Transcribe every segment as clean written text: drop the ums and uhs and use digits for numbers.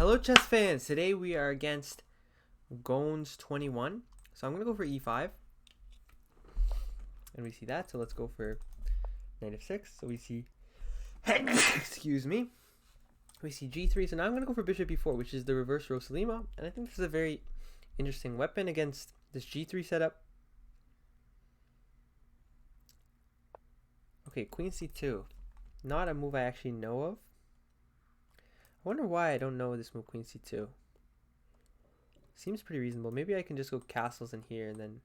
Hello, chess fans. Today we are against Gones21. So I'm going to go for e5. And we see that. So let's go for knight f6. So we see, excuse me. We see g3. So now I'm going to go for bishop e4, which is the reverse Rosalima. And I think this is a very interesting weapon against this g3 setup. Okay, queen c2. Not a move I actually know of. I wonder why I don't know this move, queen c2. Seems pretty reasonable. Maybe I can just go castles in here, and then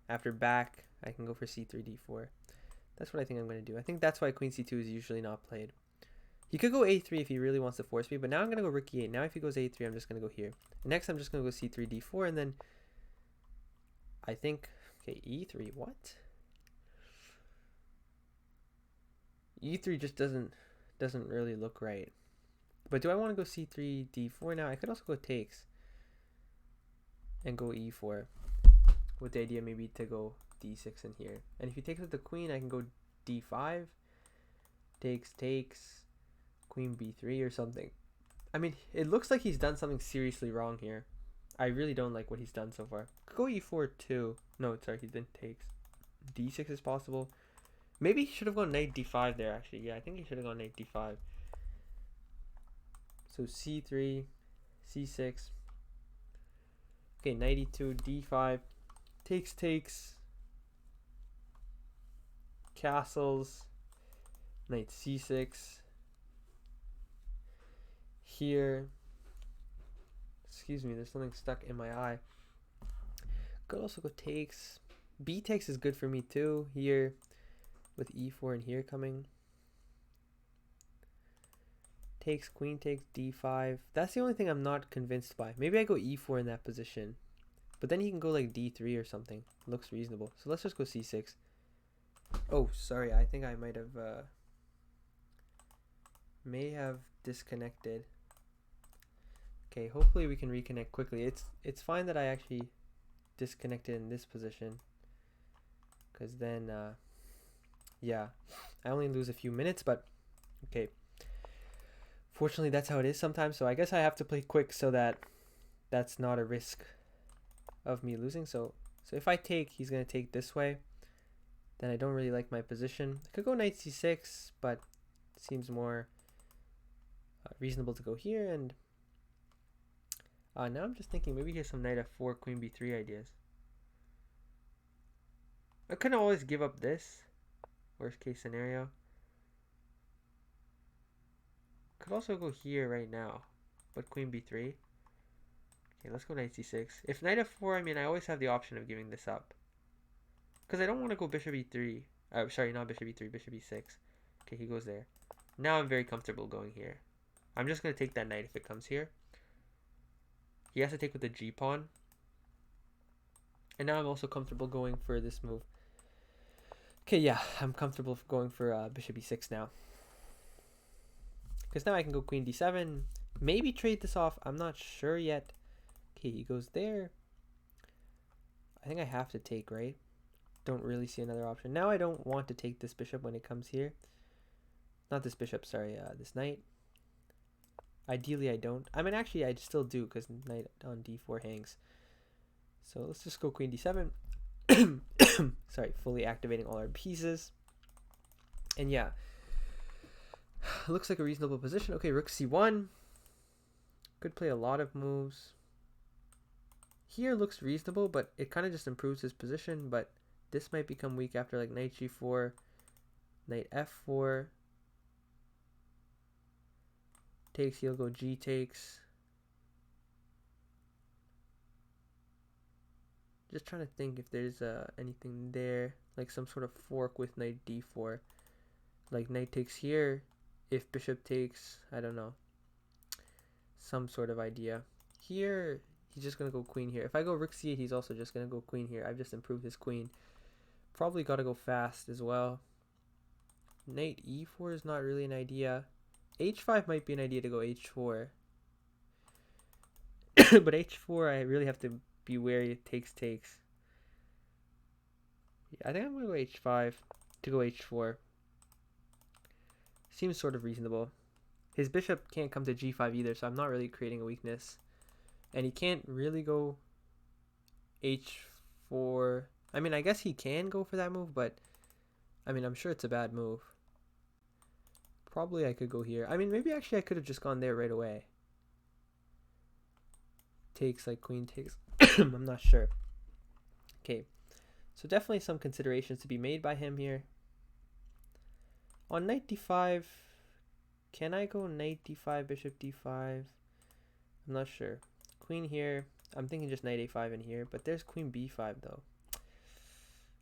after back, I can go for c3, d4. That's what I think I'm going to do. I think that's why queen c2 is usually not played. He could go a3 if he really wants to force me, but now I'm going to go rook e8. Now if he goes a3, I'm just going to go here. Next, I'm just going to go c3, d4, and then I think, okay, e3, what? e3 just doesn't really look right. But do I want to go c3, d4 now? I could also go takes and go e4 with the idea maybe to go d6 in here. And if he takes with the queen, I can go d5, takes, queen b3 or something. I mean, it looks like he's done something seriously wrong here. I really don't like what he's done so far. Go e4 too. No, sorry, he didn't takes. d6 is possible. Maybe he should have gone knight d5 there, actually. Yeah, I think he should have gone knight d5. So c3, c6. Okay, knight e2, d5. Takes. Castles. Knight c6. Here. Excuse me, there's something stuck in my eye. Could also go takes. B takes is good for me too. Here. With e4 and here coming. Takes, queen takes, d5. That's the only thing I'm not convinced by. Maybe I go e4 in that position. But then he can go like d3 or something. Looks reasonable. So let's just go c6. Oh, sorry. I think I might have disconnected. Okay, hopefully we can reconnect quickly. It's fine that I actually disconnected in this position. Because then, yeah, I only lose a few minutes, but okay. Fortunately, that's how it is sometimes. So I guess I have to play quick so that that's not a risk of me losing. So if I take, he's going to take this way. Then I don't really like my position. I could go knight c6, but it seems more reasonable to go here. And now I'm just thinking maybe here's some knight f4, queen b3 ideas. I could always give up this. Worst case scenario. Could also go here right now, but queen b3. Okay, let's go knight c6. If knight f4, I mean, I always have the option of giving this up. Because I don't want to go bishop e3. Sorry, not bishop e3, bishop e6. Okay, he goes there. Now I'm very comfortable going here. I'm just going to take that knight if it comes here. He has to take with the g-pawn. And now I'm also comfortable going for this move. Okay, yeah, I'm comfortable going for bishop e6 now. Because now I can go queen d7. Maybe trade this off. I'm not sure yet. Okay, he goes there. I think I have to take, right? Don't really see another option. Now I don't want to take this bishop when it comes here. Not this bishop, sorry, this knight. Ideally, I don't. I mean, actually, I still do because knight on d4 hangs. So let's just go queen d7. Sorry, fully activating all our pieces. And yeah, looks like a reasonable position. Okay, rook c1. Could play a lot of moves. Here looks reasonable, but it kind of just improves his position. But this might become weak after like knight g4, knight f4. Takes, he'll go g takes. Just trying to think if there's anything there, like some sort of fork with knight d4. Like knight takes here, if bishop takes, I don't know. Some sort of idea. Here, he's just going to go queen here. If I go rook c8, he's also just going to go queen here. I've just improved his queen. Probably got to go fast as well. Knight e4 is not really an idea. h5 might be an idea to go h4. But h4, I really have to be wary. It takes. Yeah, I think I'm going to go h5 to go h4. Seems sort of reasonable. His bishop can't come to g5 either, so I'm not really creating a weakness. And he can't really go h4. I mean, I guess he can go for that move, but I mean, I'm sure it's a bad move. Probably I could go here. I mean, maybe actually I could have just gone there right away. Takes, like queen takes. I'm not sure. Okay, so definitely some considerations to be made by him here. On knight d5, can I go knight d5, bishop d5? I'm not sure. Queen here. I'm thinking just knight a5 in here, but there's queen b5 though.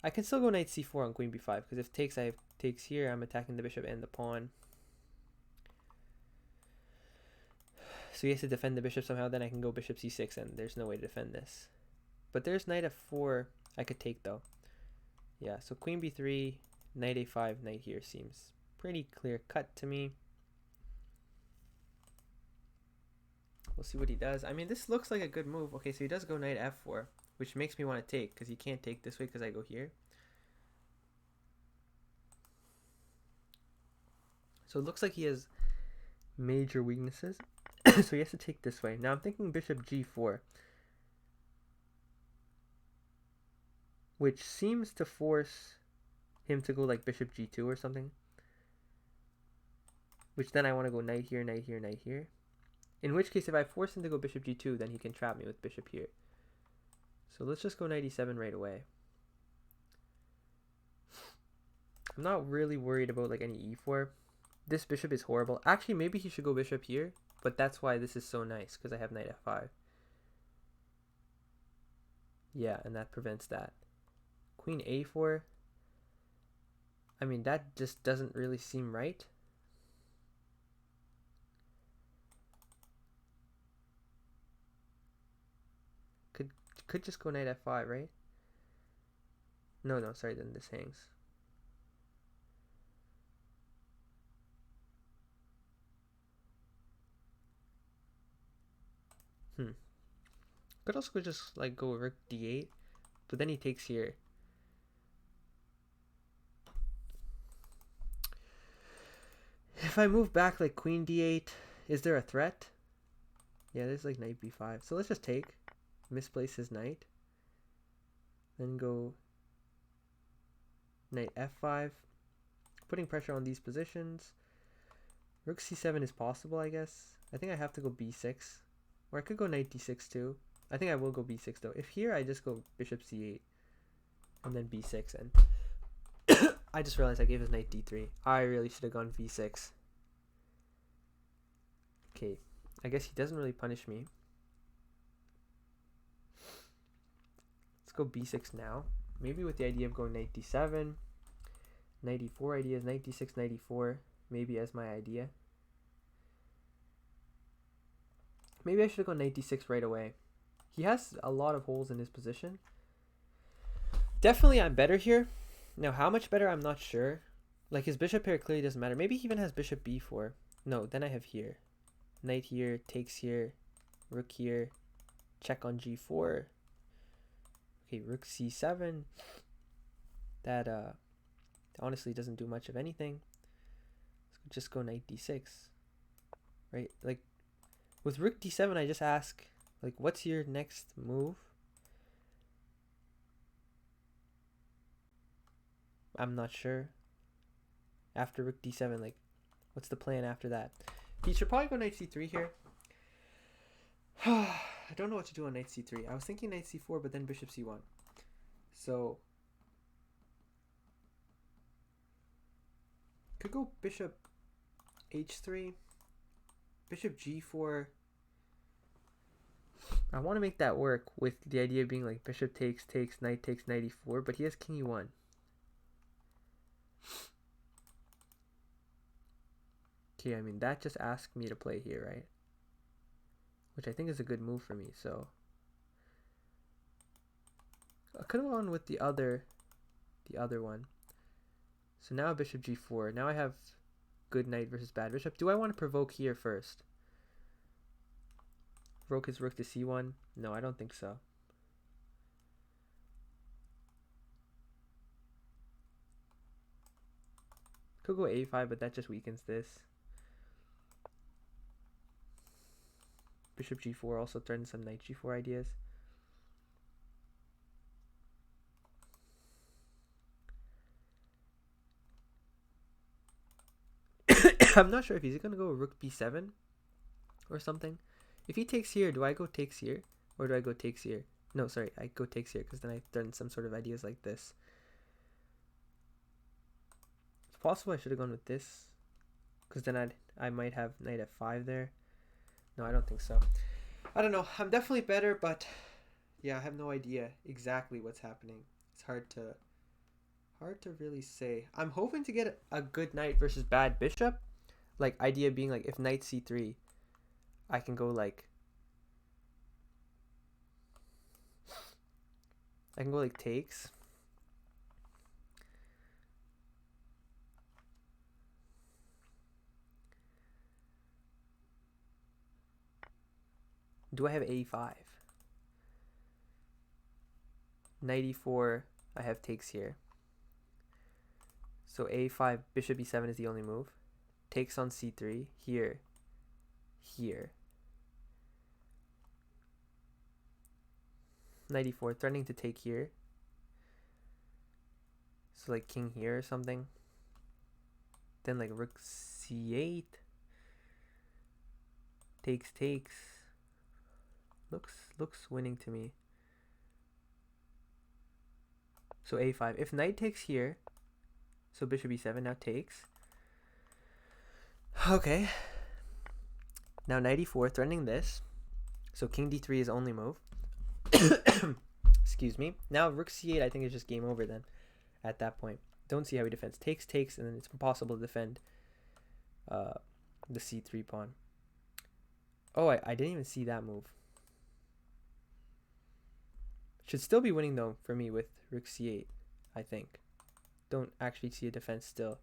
I can still go knight c4 on queen b5, because if takes, I have takes here. I'm attacking the bishop and the pawn. So he has to defend the bishop somehow, then I can go bishop c6, and there's no way to defend this. But there's knight f4 I could take though. Yeah, so queen b3, knight a5, knight here seems pretty clear cut to me. We'll see what he does. I mean, this looks like a good move. Okay, so he does go knight f4, which makes me want to take, because he can't take this way because I go here. So it looks like he has major weaknesses. So he has to take this way. Now I'm thinking bishop g4, which seems to force him to go like bishop g2 or something. Which then I want to go knight here, knight here, knight here. In which case, if I force him to go bishop g2, then he can trap me with bishop here. So let's just go knight e7 right away. I'm not really worried about like any e4. This bishop is horrible. Actually, maybe he should go bishop here, but that's why this is so nice, because I have knight f5. Yeah, and that prevents that. Queen a4. I mean, that just doesn't really seem right. Could just go knight f5, right? No, sorry, then this hangs. Could also just like go rook d8, but then he takes here. If I move back like queen d8, is there a threat? Yeah, there's like knight b5. So let's just take, misplace his knight, then go knight f5, putting pressure on these positions. Rook c7 is possible, I guess. I think I have to go b6, or I could go knight d6 too. I think I will go b6 though. If here I just go bishop c8 and then b6, and I just realized I gave his knight d3. I really should have gone v6. Okay, I guess he doesn't really punish me. Let's go b6 now. Maybe with the idea of going knight d7, knight e4 ideas, knight d6, knight e4, maybe as my idea. Maybe I should have gone knight d6 right away. He has a lot of holes in his position. Definitely I'm better here. Now how much better, I'm not sure. Like his bishop here clearly doesn't matter. Maybe he even has bishop b4. No, then I have here. Knight here, takes here, rook here, check on g4. Okay, rook c7. That honestly doesn't do much of anything. Let's just go knight d6. Right? Like with rook d7, I just ask, like, what's your next move? I'm not sure. After rook d7, like, what's the plan after that? He should probably go knight c3 here. I don't know what to do on knight c3. I was thinking knight c4, but then bishop c1. So could go bishop h3, bishop g4. I want to make that work with the idea of being like bishop takes, knight e4, but he has king e1. Okay, I mean, that just asked me to play here, right? Which I think is a good move for me, so I could have gone with the other one. So now bishop g4. Now I have good knight versus bad bishop. Do I want to provoke here first? Provoke his rook to c1? No, I don't think so. Could go a5, but that just weakens this. Bishop g4 also threatens some knight g4 ideas. I'm not sure if he's gonna go rook b7 or something. If he takes here, do I go takes here? Or do I go takes here? No, sorry, I go takes here because then I threaten some sort of ideas like this. It's possible I should have gone with this because then I might have knight f5 there. No, I don't think so. I don't know. I'm definitely better, but yeah, I have no idea exactly what's happening. It's hard to really say. I'm hoping to get a good knight versus bad bishop. Like, idea being like if knight c3, I can go like takes. Do I have a5? Knight e4, I have takes here. So a5, bishop e7 is the only move. Takes on c3, here, here. Knight e4, threatening to take here. So like king here or something. Then like rook c8. Takes. Looks winning to me. So a5. If knight takes here, so bishop e7 now takes. Okay. Now knight e4 threatening this. So king d3 is only move. Excuse me. Now rook c8 I think is just game over then at that point. Don't see how he defends. Takes, and then it's impossible to defend the c3 pawn. Oh, I didn't even see that move. Should still be winning though for me with rook c8, I think. Don't actually see a defense still.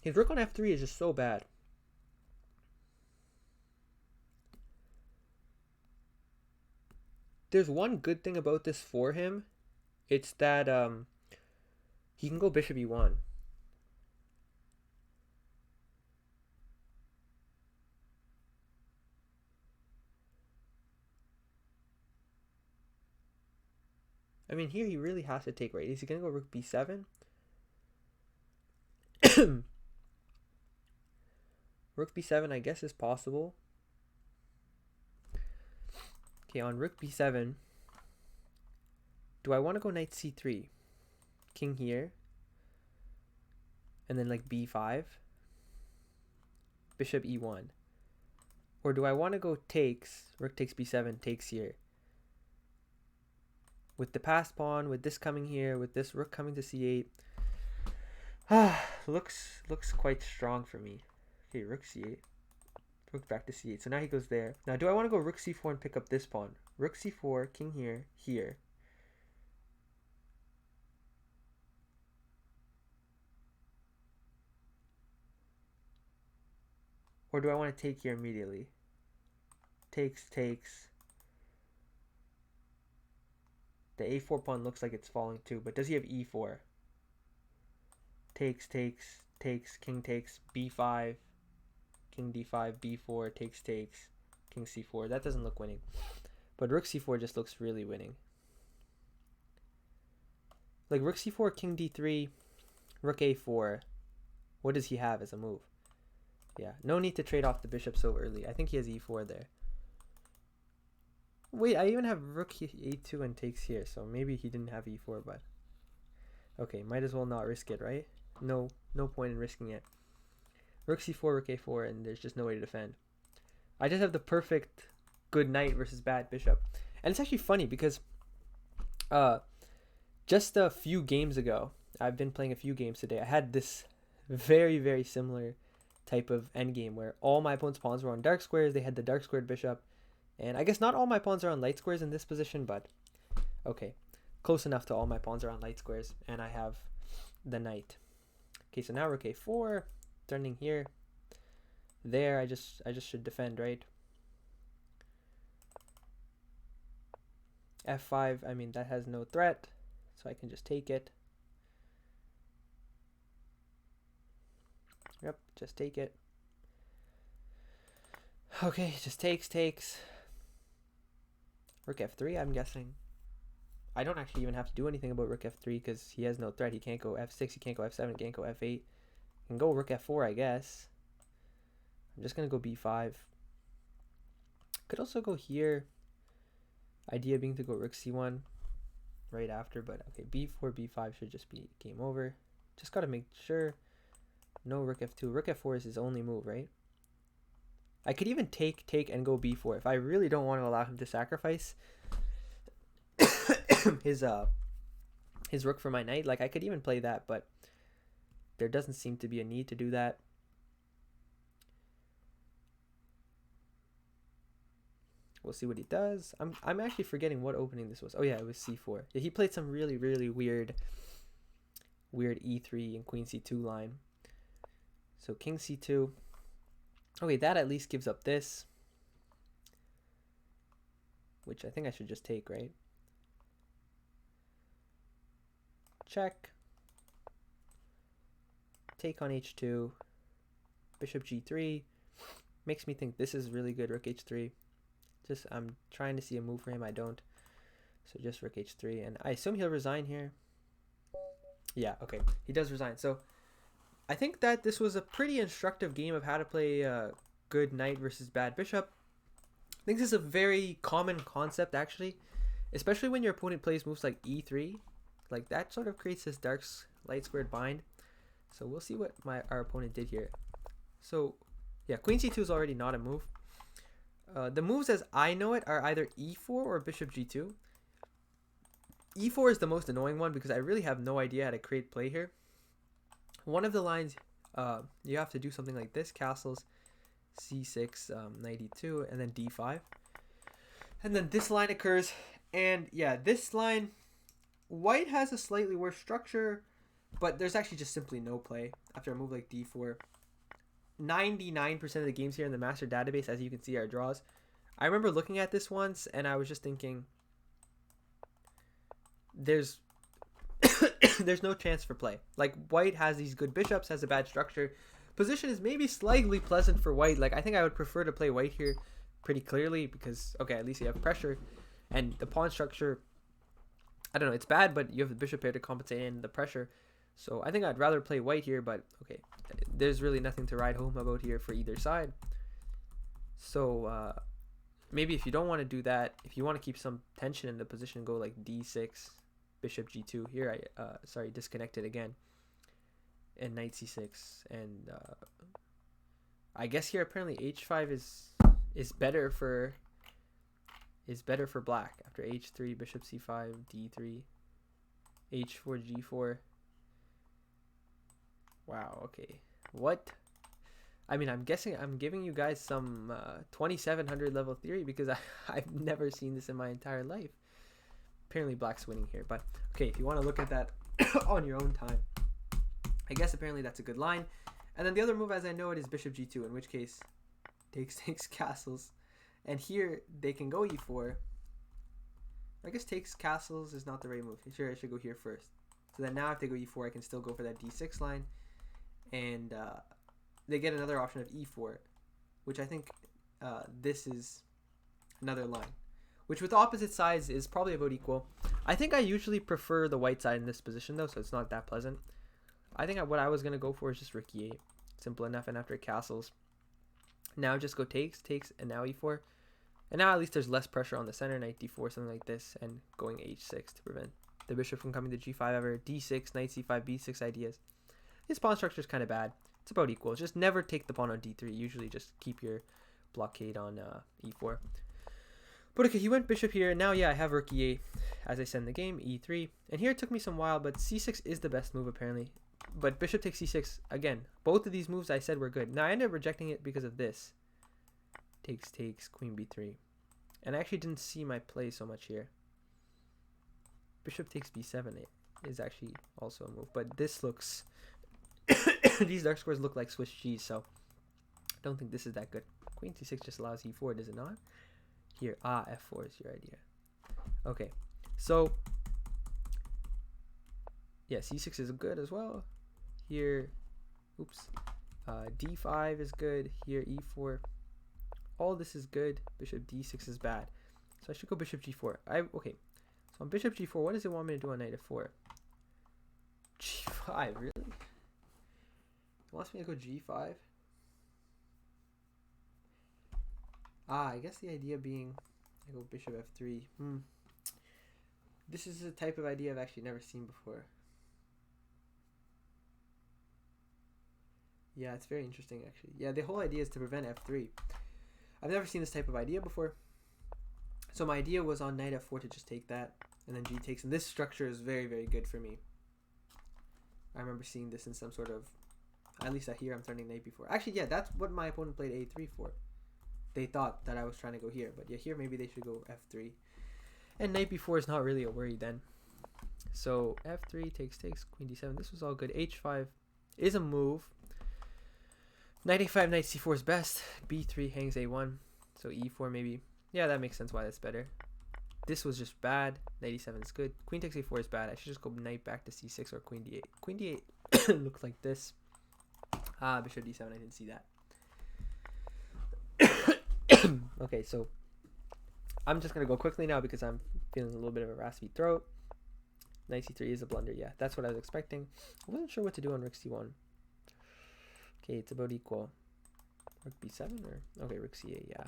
His rook on f3 is just so bad. There's one good thing about this for him. It's that he can go bishop e1. I mean, here he really has to take, right? Is he going to go rook b7? Rook b7, I guess, is possible. Okay, on rook b7, do I want to go knight c3? King here. And then like b5. Bishop e1. Or do I want to go takes, rook takes b7, takes here? With the passed pawn, with this coming here, with this rook coming to c8. Looks quite strong for me. Okay, rook c8. Rook back to c8. So now he goes there. Now, do I want to go rook c4 and pick up this pawn? Rook c4, king here, here. Or do I want to take here immediately? Takes. The a4 pawn looks like it's falling too, but does he have e4? Takes, king takes, b5, king d5, b4, takes, king c4. That doesn't look winning. But rook c4 just looks really winning. Like rook c4, king d3, rook a4. What does he have as a move? Yeah, no need to trade off the bishop so early. I think he has e4 there. Wait, I even have rook a2 and takes here, so maybe he didn't have e4, but... Okay, might as well not risk it, right? No point in risking it. Rook c4, rook a4, and there's just no way to defend. I just have the perfect good knight versus bad bishop. And it's actually funny because just a few games ago, I've been playing a few games today, I had this very, very similar type of endgame where all my opponent's pawns were on dark squares, they had the dark squared bishop, and I guess not all my pawns are on light squares in this position, but okay, close enough to all my pawns are on light squares, and I have the knight. Okay, so now rook a4, threatening here. There, I just should defend, right? f5, I mean, that has no threat, so I can just take it. Yep, just take it. Okay, just takes. Rook f3, I'm guessing. I don't actually even have to do anything about rook f3 because he has no threat. He can't go f6, he can't go f7, he can't go f8. He can go rook f4, I guess. I'm just going to go b5. Could also go here. Idea being to go rook c1 right after, but okay, b4, b5 should just be game over. Just got to make sure no rook f2. Rook f4 is his only move, right? I could even take, and go b4 if I really don't want to allow him to sacrifice his rook for my knight. Like, I could even play that, but there doesn't seem to be a need to do that. We'll see what he does. I'm actually forgetting what opening this was. Oh yeah, it was c4. Yeah, he played some really weird e3 and queen c2 line. So king c2. Okay, that at least gives up this, which I think I should just take, right? Check. Take on h2. Bishop g3. Makes me think this is really good. Rook h3. Just, I'm trying to see a move for him. I don't. So just rook h3. And I assume he'll resign here. Yeah, okay. He does resign. So I think that this was a pretty instructive game of how to play good knight versus bad bishop. I think this is a very common concept, actually. Especially when your opponent plays moves like e3. Like, that sort of creates this dark light squared bind. So we'll see what our opponent did here. So, yeah, queen c2 is already not a move. The moves as I know it are either e4 or bishop g2. e4 is the most annoying one because I really have no idea how to create play here. One of the lines, you have to do something like this. Castles, c6, knight e2, and then d5. And then this line occurs. And yeah, this line, white has a slightly worse structure, but there's actually just simply no play after a move like d4. 99% of the games here in the master database, as you can see, are draws. I remember looking at this once and I was just thinking, there's there's no chance for play. Like, white has these good bishops, has a bad structure. Position is maybe slightly pleasant for white. Like, I think I would prefer to play white here pretty clearly because, okay, at least you have pressure. And the pawn structure, I don't know, it's bad, but you have the bishop here to compensate in the pressure. So I think I'd rather play white here, but okay, there's really nothing to write home about here for either side. So maybe if you don't want to do that, if you want to keep some tension in the position, go like d6, bishop g2. Here I disconnected again, and knight c6, and I guess here apparently h5 is better for black after h3, bishop c5, d3, h4, g4. Wow, okay. What? I mean, I'm guessing I'm giving you guys some 2700 level theory because I've never seen this in my entire life. Apparently black's winning here, but okay, if you want to look at that on your own time. I guess apparently that's a good line. And then the other move, as I know it, is bishop g2, in which case takes castles. And here they can go e4. I guess takes castles is not the right move. Sure, I should go here first. So then now if they go e4, I can still go for that d6 line. And they get another option of e4, which I think this is another line, which with opposite sides is probably about equal. I think I usually prefer the white side in this position though, so it's not that pleasant. I think what I was going to go for is just rook e8. Simple enough. And after castles, now just go takes, and now e4. And now at least there's less pressure on the center, knight d4, something like this, and going h6 to prevent the bishop from coming to g5 ever. d6, knight c5, b6 ideas. His pawn structure is kind of bad. It's about equal. Just never take the pawn on d3. Usually just keep your blockade on e4. But okay, he went bishop here. Now, yeah, I have rook e8 as I send the game, e3. And here it took me some while, but c6 is the best move apparently. But bishop takes c6, again, both of these moves I said were good. Now, I ended up rejecting it because of this. Takes, queen b3. And I actually didn't see my play so much here. Bishop takes b7 is actually also a move. But this looks... These dark squares look like Swiss cheese, so I don't think this is that good. Queen c6 just allows e4, does it not? Here, f4 is your idea. Okay, so yeah, c6 is good as well. Here, oops, d5 is good. Here, e4. all this is good. Bishop d6 is bad. So I should go bishop g4. Okay. So on bishop g4, what does it want me to do on knight f4? g5, really? It wants me to go g5? I guess the idea being I go bishop f3. This is a type of idea I've actually never seen before. Yeah, it's very interesting actually. Yeah, the whole idea is to prevent f3. I've never seen this type of idea before. So my idea was on knight f4 to just take that, and then g takes. And this structure is very, very good for me. I remember seeing this in some sort of, at least here I'm turning knight b4. Actually, yeah, that's what my opponent played a3 for. They thought that I was trying to go here, but yeah, here maybe they should go f3. And knight b4 is not really a worry then. So f3 takes, queen d7. This was all good. h5 is a move. Knight a5, knight c4 is best. b3 hangs a1. So e4 maybe. Yeah, that makes sense why that's better. This was just bad. Knight e7 is good. Queen takes a4 is bad. I should just go knight back to c6 or queen d8. Queen d8 looks like this. Bishop d7, I didn't see that. Okay, so I'm just going to go quickly now because I'm feeling a little bit of a raspy throat. Knight c3 is a blunder. Yeah, that's what I was expecting. I wasn't sure what to do on rook c1. Okay, it's about equal. Rook b7 or... Okay, rook c8, yeah.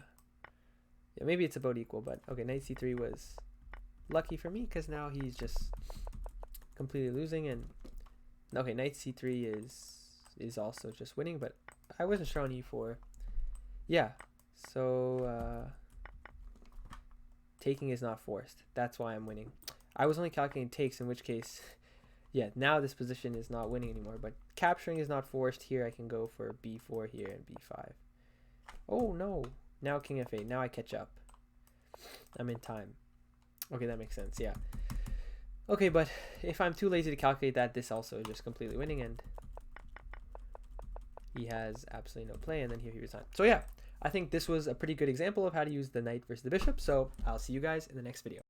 Yeah, maybe it's about equal, but... Okay, knight c3 was lucky for me because now he's just completely losing. And okay, knight c3 is also just winning, but I wasn't sure on e4. Yeah, so... taking is not forced. That's why I'm winning. I was only calculating takes, in which case... Yeah, now this position is not winning anymore, but capturing is not forced. Here I can go for b4 here and b5. Oh no, now king f8. Now I catch up. I'm in time. Okay, that makes sense, yeah. Okay, but if I'm too lazy to calculate that, this also is just completely winning, and he has absolutely no play, and then here he resigned. So yeah, I think this was a pretty good example of how to use the knight versus the bishop, so I'll see you guys in the next video.